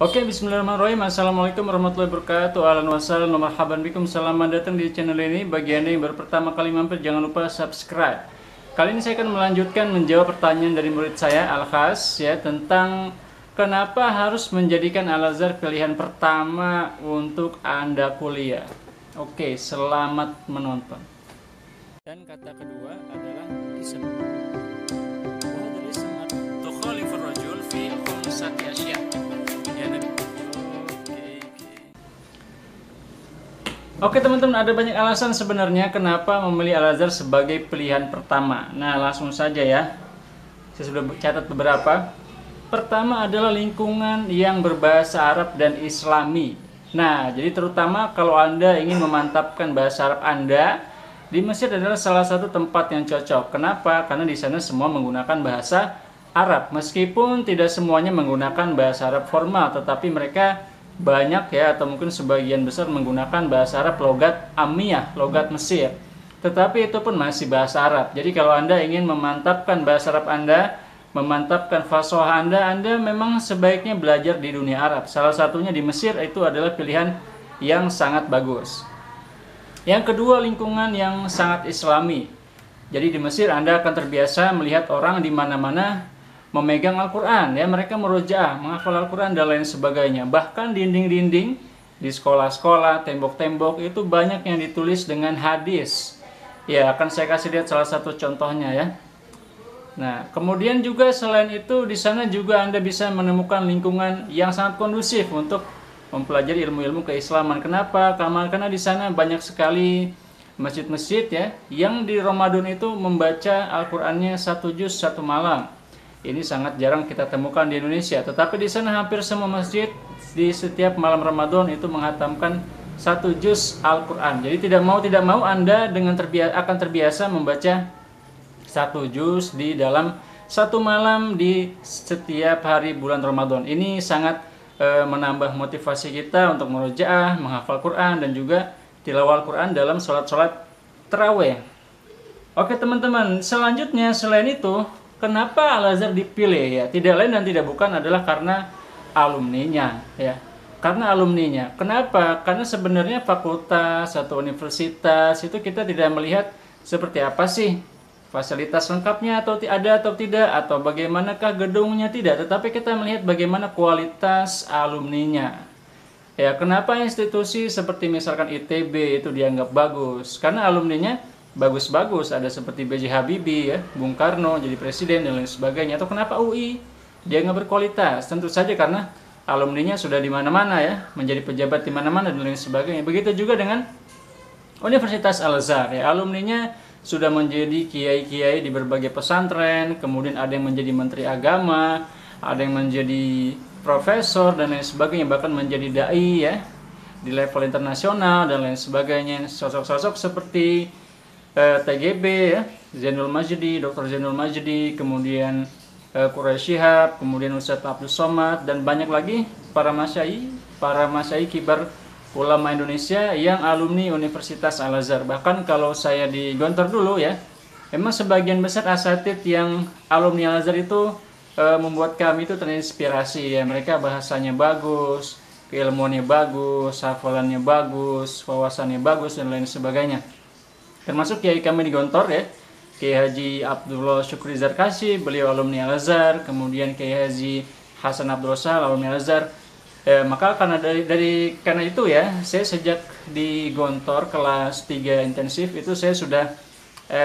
Oke, bismillahirrahmanirrahim. Assalamualaikum warahmatullahi wabarakatuh. Ahlan wa sahlan wa marhaban bikum. Selamat datang di channel ini. Bagi Anda yang baru pertama kali mampir, jangan lupa subscribe. Kali ini saya akan melanjutkan menjawab pertanyaan dari murid saya, Al-Khas, ya, tentang kenapa harus menjadikan Al-Azhar pilihan pertama untuk Anda kuliah. Oke, selamat menonton. Dan kata kedua adalah ism. Oke teman-teman, ada banyak alasan sebenarnya kenapa memilih Al-Azhar sebagai pilihan pertama. Nah, langsung saja ya. Saya sudah catat beberapa. Pertama adalah lingkungan yang berbahasa Arab dan Islami. Nah, jadi terutama kalau Anda ingin memantapkan bahasa Arab Anda, di Mesir adalah salah satu tempat yang cocok. Kenapa? Karena di sana semua menggunakan bahasa Arab. Meskipun tidak semuanya menggunakan bahasa Arab formal, tetapi mereka banyak ya, atau mungkin sebagian besar menggunakan bahasa Arab logat Amiyah, logat Mesir. Tetapi itu pun masih bahasa Arab. Jadi kalau Anda ingin memantapkan bahasa Arab Anda, memantapkan fasihah Anda memang sebaiknya belajar di dunia Arab. Salah satunya di Mesir, itu adalah pilihan yang sangat bagus. Yang kedua, lingkungan yang sangat Islami. Jadi di Mesir Anda akan terbiasa melihat orang di mana-mana memegang Al-Quran, ya, mereka merojaah, menghafal Al-Quran dan lain sebagainya. Bahkan dinding-dinding di sekolah-sekolah, tembok-tembok itu banyak yang ditulis dengan hadis. Ya, akan saya kasih lihat salah satu contohnya ya. Nah, kemudian juga selain itu di sana juga Anda bisa menemukan lingkungan yang sangat kondusif untuk mempelajari ilmu-ilmu keislaman. Kenapa? Karena di sana banyak sekali masjid-masjid ya, yang di Ramadan itu membaca Al-Qurannya satu juz satu malam. Ini sangat jarang kita temukan di Indonesia, tetapi di sana hampir semua masjid di setiap malam Ramadan itu menghatamkan satu juz Al-Quran. Jadi tidak mau Anda akan terbiasa membaca satu juz di dalam satu malam di setiap hari bulan Ramadan. Ini sangat menambah motivasi kita untuk merojaah, menghafal Quran, dan juga tilawah Al-Quran dalam sholat-sholat tarawih. Oke teman-teman, selanjutnya selain itu, kenapa Al-Azhar dipilih ya? Tidak lain dan tidak bukan adalah karena alumninya ya. Karena alumninya. Kenapa? Karena sebenarnya fakultas atau universitas itu kita tidak melihat seperti apa sih fasilitas lengkapnya atau tidak, atau bagaimanakah gedungnya, tidak, tetapi kita melihat bagaimana kualitas alumninya. Ya, kenapa institusi seperti misalkan ITB itu dianggap bagus? Karena alumninya bagus-bagus, ada seperti B.J. Habibie ya, Bung Karno jadi presiden dan lain sebagainya. Atau kenapa UI dia nggak berkualitas? Tentu saja karena alumninya sudah di mana-mana ya, menjadi pejabat di mana-mana dan lain sebagainya. Begitu juga dengan Universitas Al-Azhar ya, alumninya sudah menjadi kiai-kiai di berbagai pesantren, kemudian ada yang menjadi menteri agama, ada yang menjadi profesor dan lain sebagainya, bahkan menjadi dai ya di level internasional dan lain sebagainya. Sosok-sosok seperti TGB ya, Zainul Majdi, Dr. Zainul Majdi, kemudian Quraisy Shihab, kemudian Ustadz Abdul Somad, dan banyak lagi para masyai kibar ulama Indonesia yang alumni Universitas Al-Azhar. Bahkan kalau saya di Gontor dulu ya, memang sebagian besar asatidz yang alumni Al-Azhar itu membuat kami itu terinspirasi ya. Mereka bahasanya bagus, keilmuannya bagus, hafalannya bagus, wawasannya bagus dan lain sebagainya. Termasuk kiai kami di Gontor ya, Kiai Haji Abdullah Syukri Zarkasy, beliau alumni Al-Azhar. Kemudian Kiai Haji Hasan Abdul Sahal, alumni Al-Azhar. Maka karena itu ya, saya sejak di Gontor kelas 3 intensif itu saya sudah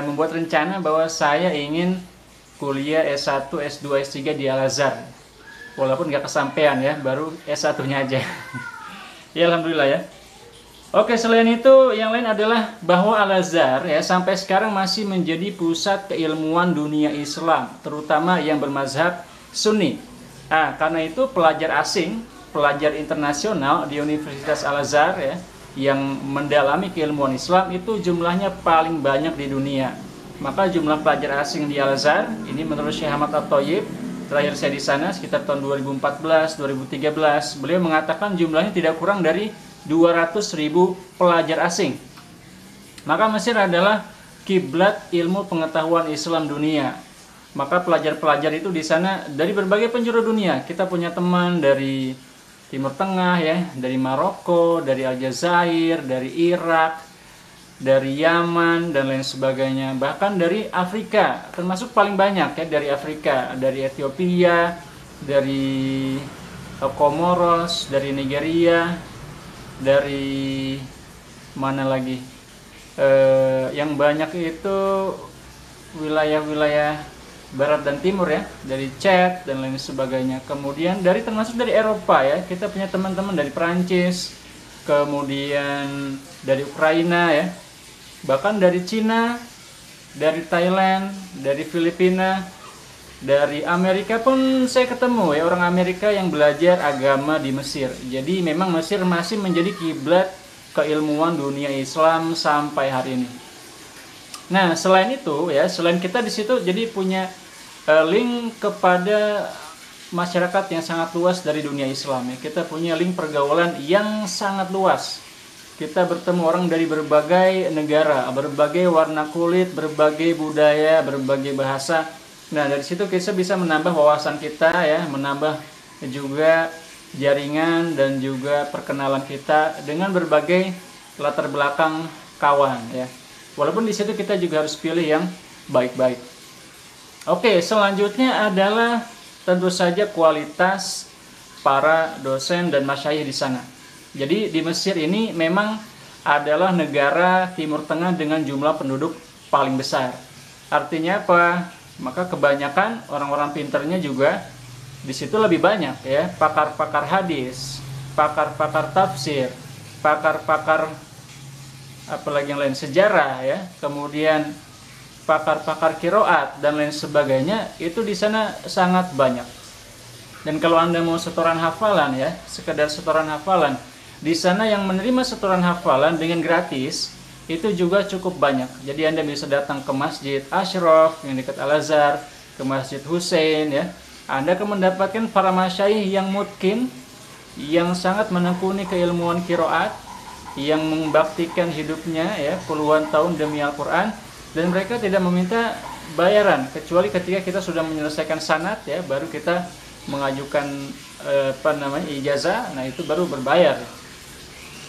membuat rencana bahwa saya ingin kuliah S1, S2, S3 di Al-Azhar. Walaupun nggak kesampaian ya, baru S1-nya aja. Ya alhamdulillah ya. Oke, selain itu yang lain adalah bahwa Al-Azhar ya sampai sekarang masih menjadi pusat keilmuan dunia Islam, terutama yang bermazhab Sunni. Karena itu pelajar asing, pelajar internasional di Universitas Al-Azhar ya, yang mendalami keilmuan Islam itu jumlahnya paling banyak di dunia. Maka jumlah pelajar asing di Al-Azhar ini menurut Syekh Ahmad At-Thayyib, terakhir saya di sana sekitar tahun 2014, 2013, beliau mengatakan jumlahnya tidak kurang dari 200.000 pelajar asing. Maka Mesir adalah kiblat ilmu pengetahuan Islam dunia. Maka pelajar-pelajar itu di sana dari berbagai penjuru dunia. Kita punya teman dari Timur Tengah ya, dari Maroko, dari Aljazair, dari Irak, dari Yaman dan lain sebagainya, bahkan dari Afrika, termasuk paling banyak ya dari Afrika, dari Ethiopia, dari Komoros, dari Nigeria, dari mana lagi, yang banyak itu wilayah-wilayah barat dan timur ya, dari Chad dan lain sebagainya. Kemudian termasuk dari Eropa ya, kita punya teman-teman dari Prancis, kemudian dari Ukraina ya, bahkan dari Cina, dari Thailand, dari Filipina, dari Amerika pun saya ketemu ya, orang Amerika yang belajar agama di Mesir. Jadi memang Mesir masih menjadi kiblat keilmuan dunia Islam sampai hari ini. Nah, selain itu ya, selain kita di situ jadi punya link kepada masyarakat yang sangat luas dari dunia Islam ya. Kita punya link pergaulan yang sangat luas. Kita bertemu orang dari berbagai negara, berbagai warna kulit, berbagai budaya, berbagai bahasa. Nah, dari situ kita bisa menambah wawasan kita ya, menambah juga jaringan dan juga perkenalan kita dengan berbagai latar belakang kawan ya. Walaupun di situ kita juga harus pilih yang baik-baik. Oke, selanjutnya adalah tentu saja kualitas para dosen dan masyayikh di sana. Jadi di Mesir ini memang adalah negara Timur Tengah dengan jumlah penduduk paling besar. Artinya apa? Maka kebanyakan orang-orang pinternya juga di situ lebih banyak ya, pakar-pakar hadis, pakar-pakar tafsir, pakar-pakar apalagi yang lain, sejarah ya, kemudian pakar-pakar kiroat dan lain sebagainya, itu di sana sangat banyak. Dan kalau Anda mau setoran hafalan ya, sekedar setoran hafalan, di sana yang menerima setoran hafalan dengan gratis itu juga cukup banyak. Jadi Anda bisa datang ke Masjid Ashraf yang dekat Al-Azhar, ke Masjid Hussein ya. Anda akan mendapatkan para masyayikh yang mutkin, yang sangat menekuni keilmuan kiroat, yang membaktikan hidupnya ya puluhan tahun demi Al-Quran, dan mereka tidak meminta bayaran kecuali ketika kita sudah menyelesaikan sanad ya, baru kita mengajukan ijazah. Nah, itu baru berbayar.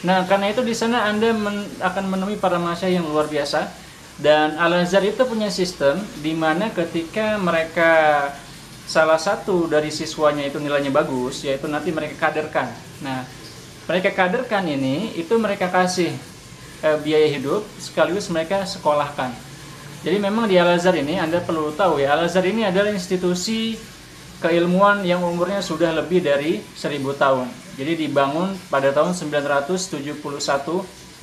Nah, karena itu di sana Anda akan menemui para masyayikh yang luar biasa. Dan Al-Azhar itu punya sistem di mana ketika mereka salah satu dari siswanya itu nilainya bagus, yaitu nanti mereka kaderkan. Nah, mereka kaderkan ini itu mereka kasih biaya hidup sekaligus mereka sekolahkan. Jadi memang di Al-Azhar ini Anda perlu tahu ya, Al-Azhar ini adalah institusi keilmuan yang umurnya sudah lebih dari 1000 tahun. Jadi dibangun pada tahun 971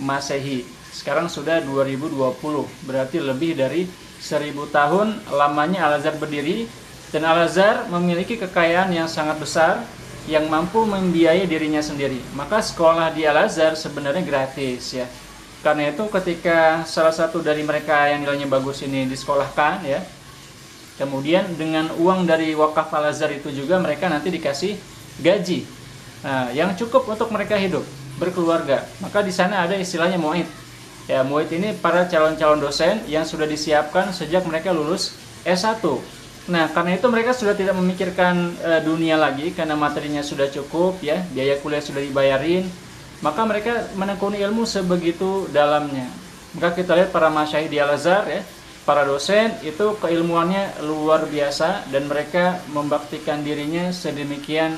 Masehi. Sekarang sudah 2020, berarti lebih dari 1000 tahun lamanya Al-Azhar berdiri. Dan Al-Azhar memiliki kekayaan yang sangat besar yang mampu membiayai dirinya sendiri. Maka sekolah di Al-Azhar sebenarnya gratis ya. Karena itu ketika salah satu dari mereka yang nilainya bagus ini disekolahkan ya, kemudian dengan uang dari wakaf Al-Azhar itu juga mereka nanti dikasih gaji, nah, yang cukup untuk mereka hidup, berkeluarga. Maka di sana ada istilahnya mu'id. Ya, mu'id ini para calon-calon dosen yang sudah disiapkan sejak mereka lulus S1. Nah, karena itu mereka sudah tidak memikirkan dunia lagi karena materinya sudah cukup ya, biaya kuliah sudah dibayarin. Maka mereka menekuni ilmu sebegitu dalamnya. Maka kita lihat para masyayikh di Al-Azhar ya, para dosen itu keilmuannya luar biasa dan mereka membaktikan dirinya sedemikian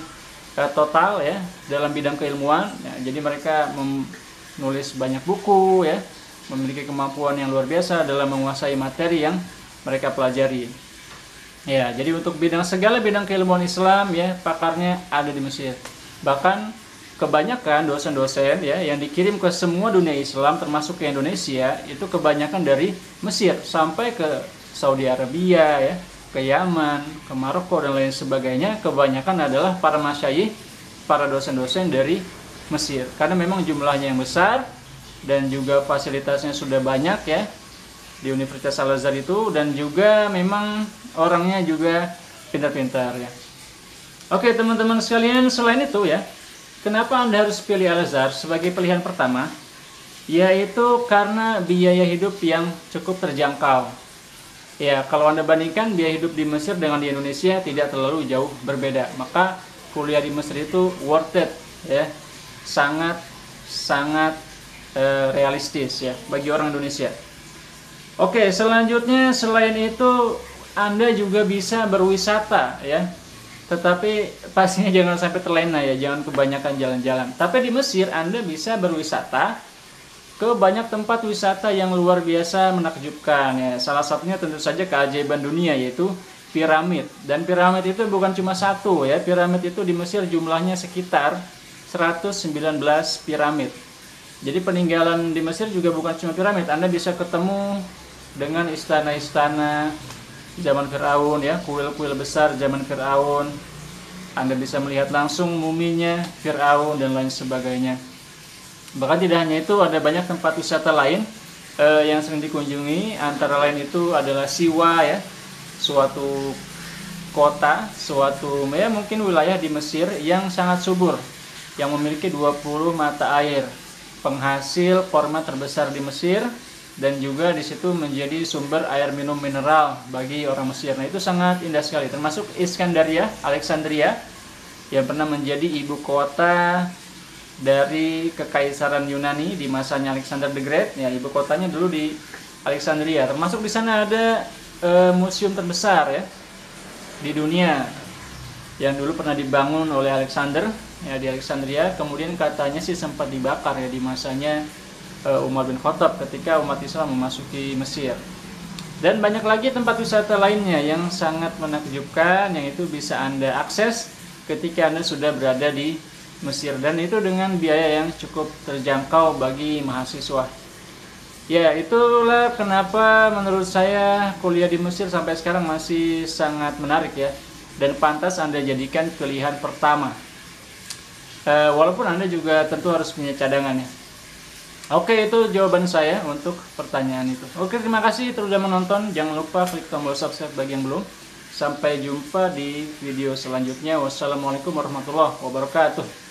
total ya dalam bidang keilmuan ya. Jadi mereka menulis banyak buku ya, memiliki kemampuan yang luar biasa dalam menguasai materi yang mereka pelajari. Ya, jadi untuk segala bidang keilmuan Islam ya, pakarnya ada di Mesir. Bahkan kebanyakan dosen-dosen ya yang dikirim ke semua dunia Islam termasuk ke Indonesia itu kebanyakan dari Mesir sampai ke Saudi Arabia ya, ke Yaman, ke Maroko dan lain sebagainya. Kebanyakan adalah para masyayikh, para dosen-dosen dari Mesir karena memang jumlahnya yang besar dan juga fasilitasnya sudah banyak ya di Universitas Al-Azhar itu, dan juga memang orangnya juga pintar-pintar ya. Oke teman-teman sekalian, selain itu ya, kenapa Anda harus pilih Al-Azhar sebagai pilihan pertama? Yaitu karena biaya hidup yang cukup terjangkau. Ya, kalau Anda bandingkan biaya hidup di Mesir dengan di Indonesia tidak terlalu jauh berbeda. Maka kuliah di Mesir itu worth it ya, sangat realistis ya bagi orang Indonesia. Oke, selanjutnya selain itu Anda juga bisa berwisata ya. Tetapi pastinya jangan sampai terlena ya, jangan kebanyakan jalan-jalan. Tapi di Mesir Anda bisa berwisata ke banyak tempat wisata yang luar biasa menakjubkan ya. Salah satunya tentu saja keajaiban dunia, yaitu piramid. Dan piramid itu bukan cuma satu ya. Piramid itu di Mesir jumlahnya sekitar 119 piramid. Jadi peninggalan di Mesir juga bukan cuma piramid. Anda bisa ketemu dengan istana-istana zaman Firaun ya, kuil-kuil besar zaman Firaun. Anda bisa melihat langsung muminya Firaun dan lain sebagainya. Bahkan tidak hanya itu, ada banyak tempat wisata lain yang sering dikunjungi. Antara lain itu adalah Siwa ya, suatu kota, suatu ya mungkin wilayah di Mesir yang sangat subur, yang memiliki 20 mata air, penghasil korma terbesar di Mesir, dan juga di situ menjadi sumber air minum mineral bagi orang Mesir. Nah, itu sangat indah sekali. Termasuk Iskandaria, Alexandria, yang pernah menjadi ibu kota dari kekaisaran Yunani di masanya Alexander the Great. Ya, ibu kotanya dulu di Alexandria. Termasuk di sana ada museum terbesar ya di dunia yang dulu pernah dibangun oleh Alexander ya di Alexandria. Kemudian katanya sih sempat dibakar ya di masanya Umar bin Khattab ketika umat Islam memasuki Mesir. Dan banyak lagi tempat wisata lainnya yang sangat menakjubkan, yang itu bisa Anda akses ketika Anda sudah berada di Mesir, dan itu dengan biaya yang cukup terjangkau bagi mahasiswa. Ya, itulah kenapa menurut saya kuliah di Mesir sampai sekarang masih sangat menarik ya, dan pantas Anda jadikan pilihan pertama. Walaupun Anda juga tentu harus punya cadangan ya. Oke, itu jawaban saya untuk pertanyaan itu. Oke, terima kasih sudah menonton. Jangan lupa klik tombol subscribe bagi yang belum. Sampai jumpa di video selanjutnya. Wassalamualaikum warahmatullahi wabarakatuh.